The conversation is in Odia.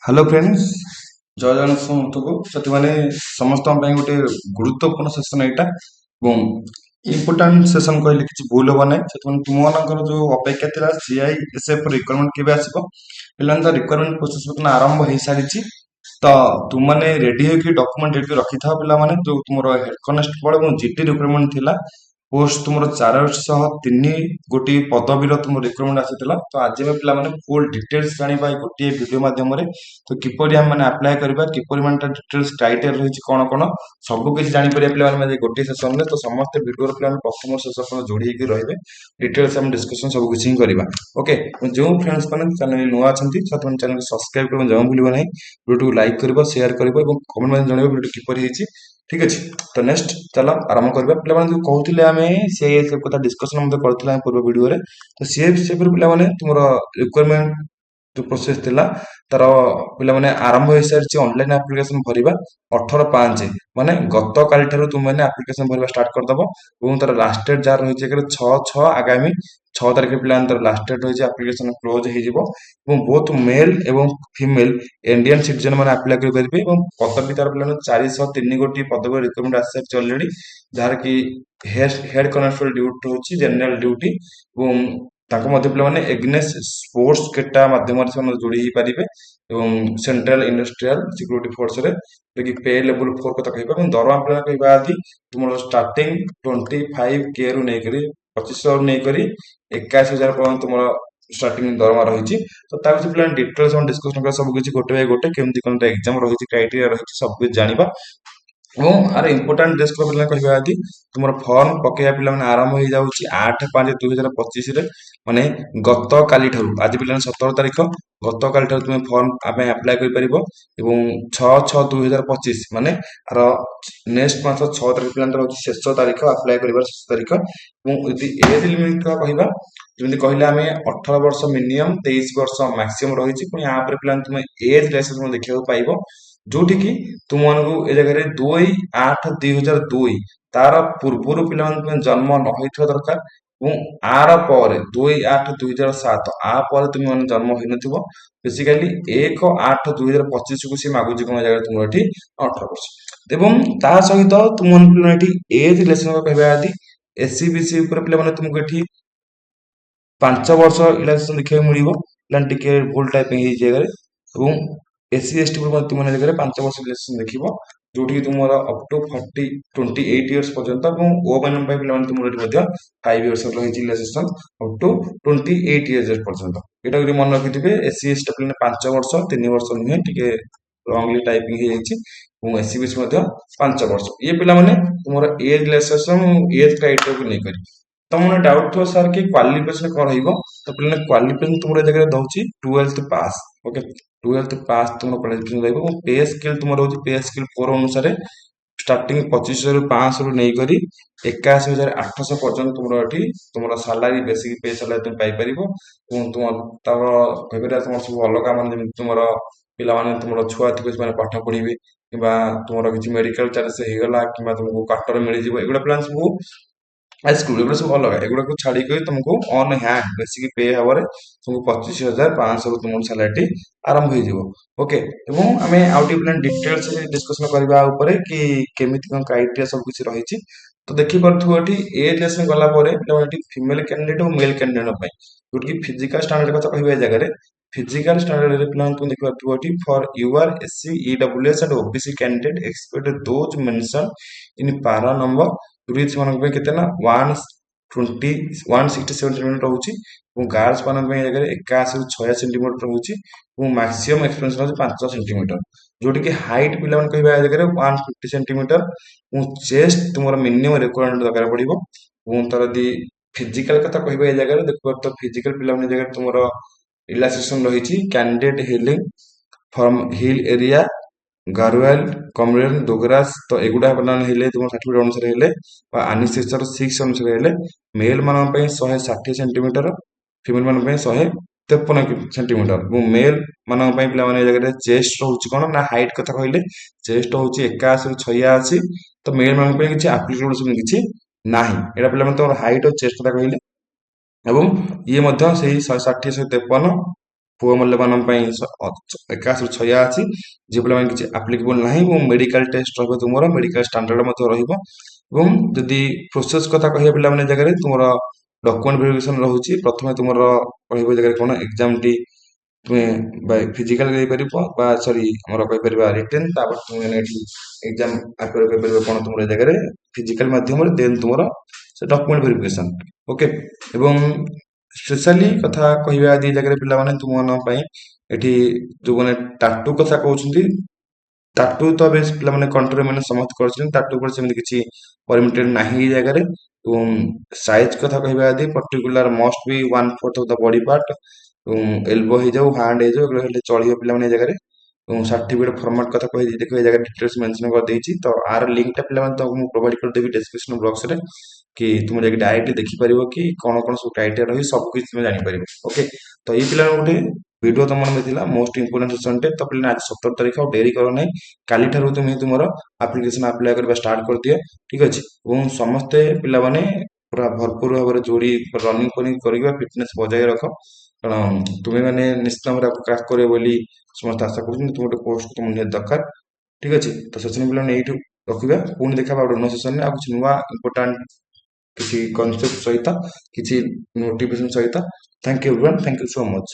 हेलो फ्रेंड्स, जय जगन्नाथ समस्तକୁ ସେଥିମାନେ ସମସ୍ତଙ୍କ ପାଇଁ ଗୋଟେ ଗୁରୁତ୍ୱପୂର୍ଣ୍ଣ ସେସନ ଏଇଟା ଏବଂ ଇମ୍ପୋର୍ଟାଣ୍ଟ ସେସନ କହିଲେ କିଛି ଭୁଲ ହବ ନାହିଁ। ସେଥିପାଇଁ ତୁମମାନଙ୍କର ଯୋଉ ଅପେକ୍ଷା ଥିଲା CISF ରିକ୍ୱାରମେଣ୍ଟ କେବେ ଆସିବ, ପିଲାମାନେ ତ ରିକ୍ୱାରମେଣ୍ଟ ପ୍ରୋସେସ ବର୍ତ୍ତମାନ ଆରମ୍ଭ ହେଇସାରିଛି। ତ ତୁମମାନେ ରେଡି ହେଇକି ଡକୁମେଣ୍ଟ ରେଡି ରଖିଥାଅ ପିଲାମାନେ। ଯୋଉ ତୁମର ହେଡ କନେଷ୍ଟବଳ ଏବଂ ଜିଟି ରିକ୍ୱାରମେଣ୍ଟ ଥିଲା, ପୋଷ୍ଟ ତୁମର 403 ଗୋଟିଏ ପଦବୀର ତୁମ ରିକ୍ରୁଟମେଣ୍ଟ ଆସିଥିଲା। ତ ଆଜି ଆମେ ପିଲାମାନେ ଫୁଲ୍ ଡିଟେଲ୍ସ ଜାଣିବା ଏଇ ଗୋଟିଏ ଭିଡ଼ିଓ ମାଧ୍ୟମରେ। ତ କିପରି ଆମେ ମାନେ ଆପ୍ଲାଏ କରିବା, କିପରି ମାନେ ତା ଡିଟେଲ୍ସ କ୍ରାଇଟେରିଆ ରହିଛି କ'ଣ କ'ଣ ସବୁ କିଛି ଜାଣିପାରିବା ପିଲାମାନେ ଗୋଟିଏ ସେସନରେ। ତ ସମସ୍ତେ ଭିଡ଼ିଓର ପିଲାମାନେ ପ୍ରଥମ ଶେଷ ପର୍ଯ୍ୟନ୍ତ ଯୋଡ଼ି ହେଇକି ରହିବେ। ଡିଟେଲ୍ସ ଆମେ ଡିସ୍କସନ ସବୁ କିଛି ହିଁ କରିବା। ଓକେ, ଯେଉଁ ଫ୍ରେଣ୍ଡସ୍ ମାନେ ଚ୍ୟାନେଲ ନୂଆ ଅଛନ୍ତି ସେମାନେ ଚ୍ୟାନେଲ ସବସ୍କ୍ରାଇବ କରିବା ଜମା ଭୁଲିବ ନାହିଁ। ଭିଡ଼ିଓକୁ ଲାଇକ୍ କରିବ, ସେୟାର କରିବ ଏବଂ କମେଣ୍ଟ ମଧ୍ୟ ଜଣାଇବ ଭିଡ଼ିଓ କିପରି ହେଇଛି। ଠିକ୍ ଅଛି, ତ ନେକ୍ସଟ ଚାଲ ଆରମ୍ଭ କରିବା। ପିଲାମାନେ ଯୋଉ କହୁଥିଲେ ଆମେ CISF କଥା ଡିସ୍କସନ ମଧ୍ୟ କରିଥିଲେ ଆମେ ପୂର୍ବ ଭିଡ଼ିଓରେ। ତ CISF ର ପିଲାମାନେ ତୁମର ରିକ୍ୱାରମେଣ୍ଟ ଯୋଉ ପ୍ରୋସେସ ଥିଲା ତାର ପିଲାମାନେ ଆରମ୍ଭ ହେଇସାରିଛି। ଅନଲାଇନ ଆପ୍ଲିକେସନ ଭରିବା 18/5 ମାନେ ଗତକାଲି ଠାରୁ ତୁମମାନେ ଆପ୍ଲିକେସନ ଭରିବା ଷ୍ଟାର୍ଟ କରିଦବ ଏବଂ ତାର ଲାଷ୍ଟ ଡେଟ୍ ଯାହା ରହିଛି 6/6 ଆଗାମୀ 6 ତାରିଖ ପିଲାମାନେ ତାର ଲାଷ୍ଟ ଡେଟ୍ ରହିଛି। ଆପ୍ଲିକେସନ କ୍ଲୋଜ ହେଇଯିବ ଏବଂ ବୋଥ ମେଲ ଏବଂ ଫିମେଲ ଇଣ୍ଡିଆନ ସିଟିଜେନ ମାନେ ଆପ୍ଲାଏ କରିପାରିବେ ଏବଂ ପଦବୀ ତାର ପିଲାମାନେ 403 ଗୋଟି ପଦବୀ ରିକ୍ରୁଟମେଣ୍ଟ ଆସିସାରିଛି ଅଲରେଡି, ଯାହାର କି ହେଡ କନେଷ୍ଟବଳ ଡ୍ୟୁଟି ରହୁଛି, ଜେନେରାଲ ଡ୍ୟୁଟି ଏବଂ ତାଙ୍କ ମଧ୍ୟ ପିଲାମାନେ ଏଗ୍ନେସ୍ ସ୍ପୋର୍ଟସ କେଟା ମାଧ୍ୟମରେ ସେମାନେ ଯୋଡ଼ି ହେଇପାରିବେ ଏବଂ ସେଣ୍ଟ୍ରାଲ ଇଣ୍ଡଷ୍ଟ୍ରିଆଲ ସିକ୍ୟୁରିଟି ଫୋର୍ସରେ ପେ ଲେବୁଲ 4 କଥା କହିବା ଏବଂ ଦରମା ପିଲା କହିବା ଆଦି ତୁମର ଷ୍ଟାର୍ଟିଂ 25K ରୁ ନେଇକରି 2500 ରୁ ନେଇକରି 81,000 ପର୍ଯ୍ୟନ୍ତ ତୁମର ଷ୍ଟାର୍ଟିଂ ଦରମା ରହିଛି। ତ ତା କିଛି ପିଲାମାନେ ଡିଟେଲ୍ସ ଡିସ୍କସନ କରିବା ସବୁ କିଛି ଗୋଟେ ବାଇ ଗୋଟେ, କେମିତି କ'ଣ ଏକ୍ଜାମ ରହିଛି, କ୍ରାଇଟେରିଆ ରହିଛି, ସବୁ କିଛି ଜାଣିବା ଏବଂ ଆର ଇମ୍ପୋର୍ଟାଣ୍ଟ ଡେସ୍କ ପିଲା କହିବା ଯଦି ତୁମର ଫର୍ମ ପକେଇବା ପିଲାମାନେ ଆରମ୍ଭ ହେଇଯାଉଛି 8/5/2025 ମାନେ ଗତକାଲି ଠାରୁ। ଆଜି ପିଲାମାନେ 17 ତାରିଖ, ଗତକାଲି ଠାରୁ ତୁମେ ଫର୍ମ ପାଇଁ ଆପ୍ଲାଏ କରିପାରିବ ଏବଂ 6/6/2025 ମାନେ ଆର ନେକ୍ସଟ ମାସ 6 ତାରିଖ ପିଲାଙ୍କର ହେଉଛି ଶେଷ ତାରିଖ, ଆପ୍ଲାଏ କରିବାର ଶେଷ ତାରିଖ। ଏବଂ ଯଦି ଏଜ୍ ଲିମିଟ କହିବା, ଯେମିତି କହିଲେ ଆମେ 18 ବର୍ଷ ମିନିମମ୍, 23 ବର୍ଷ ମ୍ୟାକ୍ସିମମ୍ ରହିଛି। ପୁଣି ୟା ଉପରେ ପିଲାମାନେ ତୁମେ ଏଜ୍ ଲାଇସେନ୍ସ ଦେଖିବାକୁ ପାଇବ, ଯୋଉଠି କି ତୁମମାନଙ୍କୁ ଏ ଜାଗାରେ 2/8/2002 ତାର ପୂର୍ବରୁ ପିଲାମାନେ ତୁମେ ଜନ୍ମ ନ ହୋଇଥିବା ଦରକାର ଏବଂ ଆର ପରେ 2/8/2007 ଆ ପରେ ତୁମେ ମାନେ ଜନ୍ମ ହୋଇନଥିବ। ବେସିକାଲି 1/8/2025 କୁ ସେ ମାଗୁଛି କ'ଣ ଜାଗାରେ ତୁମର ଏଠି 18 ବର୍ଷ ଏବଂ ତା ସହିତ ତୁମମାନଙ୍କୁ ଏଠି ଏଜ୍ ରିଲେସନ କହିବା ଯଦି SC BC ଉପରେ ପିଲାମାନେ ତୁମକୁ ଏଠି 5 ବର୍ଷ ଇଲେକ୍ସନ ଦେଖିବାକୁ ମିଳିବ। ପିଲାମାନେ ଟିକେ ଭୁଲ ଟାଇପିଂ ହେଇଛି ଜାଗାରେ ଏବଂ SC ST ତୁମମାନେ ଜାଗାରେ 5 ବର୍ଷ ଇଲେକ୍ସନ ଦେଖିବ, ଯୋଉଠି ତୁମର ଅପ୍ ଟୁ 28 ଇୟର୍ସ ପର୍ଯ୍ୟନ୍ତ ଏବଂ ଓ ମାନଙ୍କ ପାଇଁ ପିଲାମାନେ ତୁମର ଏଠି ମଧ୍ୟ 5 ଇୟର୍ସ ରହିଛି ରିଲାକ୍ସେସନ ଅପ୍ ଟୁ 28 ଇୟର୍ସ ପର୍ଯ୍ୟନ୍ତ। ଏଇଟା ଯଦି ମନେ ରଖିଥିବେ, SC ST ପିଲାମାନେ 5 ବର୍ଷ 3 ବର୍ଷ ନୁହେଁ, ଟିକେ ରଙ୍ଗଲି ଟାଇପିଂ ହେଇଯାଇଛି ଏବଂ SC BC ମଧ୍ୟ 5 ବର୍ଷ। ଇଏ ପିଲାମାନେ ତୁମର ଏଜ୍ ରିଲାକ୍ସେସନ ଏଜ୍ କ୍ରାଇଟେରିଆକୁ ନେଇକରି ତମର ଡାଉଟ୍ ଥିବ ସାର୍ କି କ୍ୱାଲିଫିକେସନ କ'ଣ ରହିବ। ତ ପିଲାମାନେ କ୍ୱାଲିଫିକେସନ ତୁମର ଏ ଜାଗାରେ ଦଉଛି 12th pass. Okay, 12th pass ତୁମର କ୍ୱାଲିଫିକେସନ ରହିବ ଏବଂ ପେ ସ୍କେଲ ତୁମର ରହୁଛି ପେ ସ୍କେଲ 4 ଅନୁସାରେ ଷ୍ଟାର୍ଟିଂ 2500 ରୁ 500 ରୁ ନେଇକରି 81,800 ପର୍ଯ୍ୟନ୍ତ ତୁମର ଏଠି ତୁମର ସାଲାରୀ ବେସିକ ପେ ସାଲାରୀ ତୁମେ ପାଇପାରିବ ଏବଂ ତୁମର ତାର କହିପାରିବା ତୁମର ସବୁ ଅଲଗା ମାନେ ଯେମିତି ତୁମର ପିଲାମାନେ ତୁମର ଛୁଆ ଥିବେ ସେମାନେ ପାଠ ପଢିବେ କିମ୍ବା ତୁମର କିଛି ମେଡିକାଲ ଚାର୍ଜେସ୍ ହେଇଗଲା କିମ୍ବା ତୁମକୁ କ୍ୱାର୍ଟର ମିଳିଯିବ, ଏଗୁଡ଼ା ପିଲାମାନେ ସବୁ ହାଇସ୍କୁଲ ଏଗୁଡ଼ା ସବୁ ଅଲଗା। ଏଗୁଡ଼ାକୁ ଛାଡ଼ିକି ତୁମକୁ ଅନ୍ ହ୍ୟାଣ୍ଡ ବେସିକ ପେ ହେବରେ ତୁମକୁ 25,500 ତୁମର ସାଲାରୀଟି ଆରମ୍ଭ ହେଇଯିବ। ଓକେ, ଏବଂ ଆମେ ଆଉ ଟିକେ ପିଲାମାନେ ଡିଟେଲ୍ସ ଡିସ୍କସନ କରିବା ଉପରେ କି କେମିତି କ'ଣ କ୍ରାଇଟେରିଆ ସବୁ କିଛି ରହିଛି। ତ ଦେଖିପାରୁଥିବ ଏଠି ଏଜ୍ ଲେସନ ଗଲା ପରେ ପିଲାମାନେ ଏଠି ଫିମେଲ କ୍ୟାଣ୍ଡିଡେଟ୍ ଏବଂ ମେଲ୍ କ୍ୟାଣ୍ଡିଡେଟ୍ ପାଇଁ ଯୋଉଠିକି ଫିଜିକାଲ ଷ୍ଟାଣ୍ଡାର୍ଡ କଥା କହିବା ଏ ଜାଗାରେ ଫିଜିକାଲ ଷ୍ଟାଣ୍ଡାର୍ଡରେ ପିଲାମାନଙ୍କୁ ଦେଖିପାରୁଥିବ ଏଠି for UR SC EWS and OBC candidate expected those mention in ପାରା ନମ୍ବର ସେମାନଙ୍କ ପାଇଁ କେତେ ନା 167 ସେଣ୍ଟିମିଟର ରହୁଛି ଏବଂ ଗାର୍ଲସ ମାନଙ୍କ ପାଇଁ ଏ ଜାଗାରେ 81 ରୁ 86 ସେଣ୍ଟିମିଟର ରହୁଛି ଏବଂ ମାକ୍ସିମମ୍ ଏକ୍ସପେନ୍ସ ରହୁଛି 5 ସେଣ୍ଟିମିଟର, ଯୋଉଠିକି ହାଇଟ୍ ପିଲାମାନେ କହିବା ଏ ଜାଗାରେ 150 ସେଣ୍ଟିମିଟର ଏବଂ ଚେଷ୍ଟ ତୁମର ମିନିମମ୍ ରିକ୍ୱାରମେଣ୍ଟ ଦରକାର ପଡିବ। ଏବଂ ତାର ଯଦି ଫିଜିକାଲ କଥା କହିବା ଏ ଜାଗାରେ ଦେଖିପାରୁଥିବ ଫିଜିକାଲ ପିଲାମାନେ ଏ ଜାଗାରେ ତୁମର ରିଲାକ୍ସେସନ ରହିଛି candidate healing from hill area Garhwal କମରେଲ ଦୋଗରାସ। ତ ଏଗୁଡ଼ା ପିଲାମାନେ ହେଲେ ତୁମର ସାର୍ଟିଫିକେଟ ଅନୁସାରେ ହେଲେ ବା ଆନିସେସର 6 ଅନୁସାରେ ହେଲେ ମେଲ ମାନଙ୍କ ପାଇଁ 160 ସେଣ୍ଟିମିଟର, ଫିମେଲ ମାନଙ୍କ ପାଇଁ 153 ସେଣ୍ଟିମିଟର ଏବଂ ମେଲ ମାନଙ୍କ ପାଇଁ ପିଲାମାନେ ଏ ଜାଗାରେ ଚେଷ୍ଟ ରହୁଛି କ'ଣ ନା ହାଇଟ୍ କଥା କହିଲେ ଚେଷ୍ଟ ହଉଛି 81 ରୁ 86। ତ ମେଲ ମାନଙ୍କ ପାଇଁ କିଛି ଆପ୍ଲିକେବୁଲ କିଛି ନାହିଁ। ଏଇଟା ପିଲାମାନେ ତମର ହାଇଟ୍ ଆଉ ଚେଷ୍ଟ କଥା କହିଲେ ଏବଂ ଇଏ ମଧ୍ୟ ସେଇ 160 153 ପୁଅ ମୂଲ୍ୟମାନଙ୍କ ପାଇଁ 81 ରୁ 86, ଝିଅ ପିଲାମାନେ କିଛି ଆପ୍ଲିକେବୁଲ ନାହିଁ ଏବଂ ମେଡିକାଲ ଟେଷ୍ଟ ରହିବ, ତୁମର ମେଡିକାଲ ଷ୍ଟାଣ୍ଡାର୍ଡ ମଧ୍ୟ ରହିବ। ଏବଂ ଯଦି ପ୍ରୋସେସ କଥା କହିବା ପିଲାମାନେ ଜାଗାରେ ତୁମର ଡକୁମେଣ୍ଟ ଭେରିଫିକେସନ ରହୁଛି। ପ୍ରଥମେ ତୁମର ରହିବ ଜାଗାରେ କଣ ଏକ୍ଜାମଟି ତୁମେ ଫିଜିକାଲ ଦେଇପାରିବ ବା ସରି ଆମର କହିପାରିବା ରିଟେନ୍, ତାପରେ ତୁମେ ଏଠି ଏକ୍ଜାମ ଆପ୍ଲାଏ କରିପାରିବ କଣ ତୁମର ଏ ଜାଗାରେ ଫିଜିକାଲ ମାଧ୍ୟମରେ, ଦେନ୍ ତୁମର ସେ ଡକୁମେଣ୍ଟ ଭେରିଫିକେସନ। ଓକେ। ଏବଂ ସ୍ପେଶାଲି କଥା କହିବା ଦି ଜାଗାରେ ପିଲାମାନେ ତୁମମାନଙ୍କ ପାଇଁ ଏଠି ଯୋଉମାନେ ଟାଟୁ କଥା କହୁଛନ୍ତି, ଟାଟୁ ତ ବେଶ ପିଲାମାନେ କଣ୍ଟ୍ରି ମାନେ ସମସ୍ତେ କରୁଛନ୍ତି, ଟାଟୁ ଉପରେ ସେମିତି କିଛି ପରମିଟେଡ ନାହିଁ ଏଇ ଜାଗାରେ। ଏବଂ ସାଇଜ କଥା କହିବା ଯଦି particular must B 1/4 of the body part, ଏବଂ ଏଲବୋ ହେଇଯାଉ ହ୍ୟାଣ୍ଡ ହେଇଯାଉ ଏଗୁলো ହେଲେ ଚଳିବ ପିଲାମାନେ ଏ ଜାଗାରେ। ଏବଂ ସାର୍ଟିଫିକେଟ ଫର୍ମାଟ କଥା କହିଛି ଦେଖ ଏ ଜାଗାରେ ଡିଟେଲ୍ସ ମେନସନ କରିଦେଇଛି, ତ ଆର ଲିଙ୍କଟା ପିଲାମାନେ ତ ମୁଁ ପ୍ରୋଭାଇଡ କରିଦେବି ଡେସକ୍ରିପସନ ବକ୍ସରେ, କି ତୁମେ ଯାଇକି ଡାଇରେକ୍ଟ ଦେଖିପାରିବ କି କଣ କଣ ସବୁ କ୍ରାଇଟେରିଆ ରହିଛି ସବୁ କିଛି ତୁମେ ଜାଣିପାରିବ। ଓକେ। ତ ଏଇ ପିଲାର ଗୋଟେ ଭିଡ଼ିଓ ତମ ମାନଙ୍କ ଥିଲା ମୋଷ୍ଟ ଇମ୍ପୋର୍ଟାଣ୍ଟ ସେସନଟେ। ତ ପିଲା ଆଜି 17 ତାରିଖ, ଆଉ ଡେରି କର ନାହିଁ, କାଲିଠାରୁ ତୁମେ ତୁମର ଆପ୍ଲିକେସନ ଆପ୍ଲାଏ କରିବା ଷ୍ଟାର୍ଟ କରିଦିଅ, ଠିକ ଅଛି। ଏବଂ ସମସ୍ତେ ପିଲାମାନେ ପୁରା ଭରପୁର ଭାବରେ ଯୋଡ଼ି ରନିଂ ଫନିଂ କରିକି ଫିଟନେସ ବଜାୟ ରଖ, କାରଣ ତୁମେ ମାନେ ନିଶ୍ଚିତ ଭାବରେ କ୍ରାକ୍ କରିବ ବୋଲି ସମସ୍ତେ ଆଶା କରୁଛନ୍ତି। ତୁମ ଗୋଟେ ପୋଷ୍ଟ ତୁମ ନିହାତି ଦରକାର, ଠିକ ଅଛି। ତ ସେସନ ପିଲାମାନେ ଏଇଠୁ ରଖିବା, ପୁଣି ଦେଖା ଆଉ ଗୋଟେ ନୂଆ ସେସନରେ ଆଉ କିଛି ନୂଆ ଇମ୍ପୋର୍ଟାଣ୍ଟ କିଛି କନସେପ୍ଟ ସହିତ, କିଛି ନୋଟିଫିକେସନ ସହିତ। Thank you everyone, thank you so much.